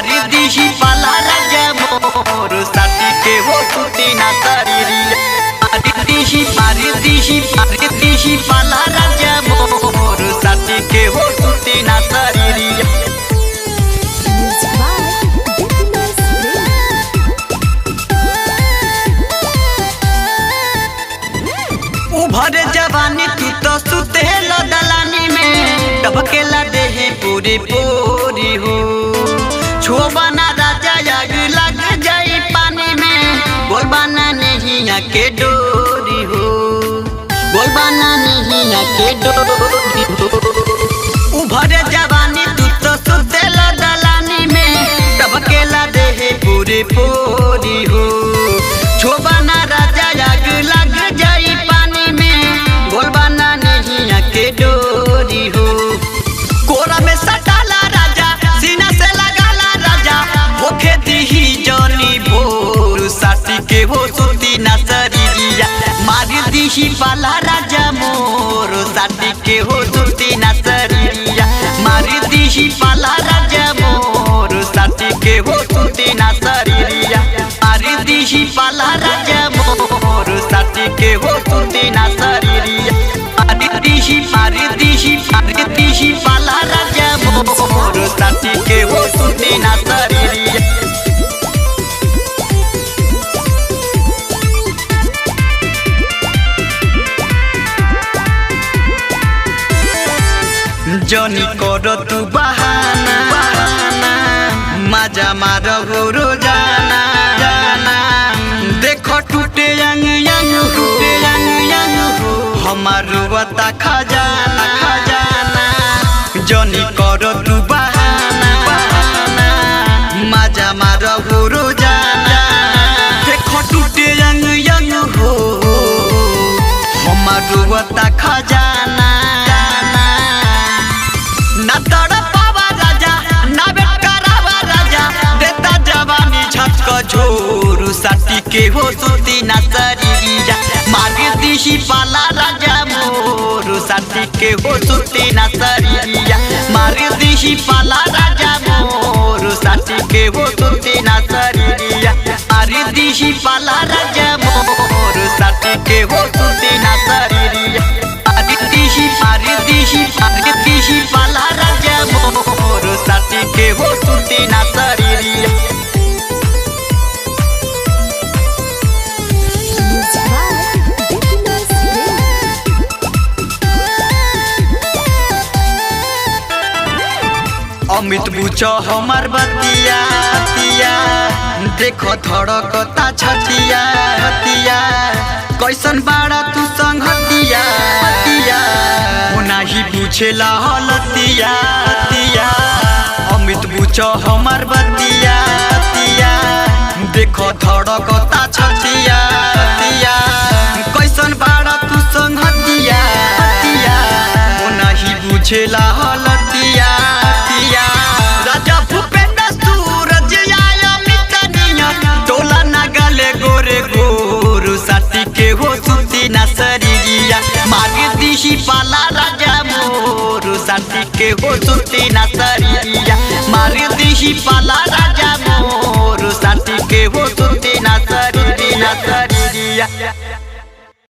मारी दीही पाला राजा मोर साथी के हो सुती ना शरीरिया। मारी दीही पाला राजा मोर साथी के हो सुती ना शरीरिया। उभर जवानी तू तो सुते दलानी में टबकेला देहे पूरी पूरी हो। छोबना राजा आग लग जाई पानी में बोलबाना नहीं के डोरी हो। बोलबाना नहीं के डोरी हो। उभर जवानी तू तो सुते दलानी में टबकेला देहे पूरी पूरी हो। छोबना राजा आग लग जाई पानी में बोलबाना नहीं के डोरी हो। कोरा में सटाला राजा सीना से लगाला राजा होके दीही जनी भोर साथी के हो सुती ना शरीरिया। मारी दीही पाला राजा मोर साथी के हो सुती ना शरीरिया। मारी दीही पाला राजा मोर साथी के हो सुती ना शरीरिया। मारी दीही पाला राजा मोर साथी के हो सुती ना शरीरिया। मारी दीही पाला राजा मोर साथी के हो सुती ना शरीरिया। जनी करो तू बहाना मजा मारो रोजाना जाना। देखो टूटे यंग हो हमारो बता खजाना खजाना। जनी करो तू बहाना मजा मारो रोजाना। देखो टूटे यंग हो हमारो बता खजाना। ना तड़पावा राजा ना बेटकारावा राजा देता जवानी झटक झोरू साथी के हो सुती ना शरीरिया। मारी दीही पाला राजा मोर साथी के हो सुती ना शरीरिया। मारी दीही पाला राजा मोर साथी के हो सुती ना शरीरिया। मारी दीही पाला राजा मोर साथी के हो सुती ना शरीरिया। मारी दीही पाला राजा मोर साथी के हो सुती ना शरीरिया। अमित बुझ हमार बतिया देखो धड़कता छतिया कैसन बाड़ा तू संगतिया नाही बुझेला हलतिया। अमित बुझ हमार बतिया देखो धड़कता छतिया कैसन बाड़ा तू संगतिया नाही बुझेला हलतिया। राजा भूपेंद्र सूरज आया मितनिया टोला नगले गोरे गोरू साथी के हो सुती ना शरीरिया। मारी दीही पाला राजा मोर साथी के हो सुती ना शरीरिया। मारी दीही पाला राजा मोर साथी के हो सुती ना शरीरिया।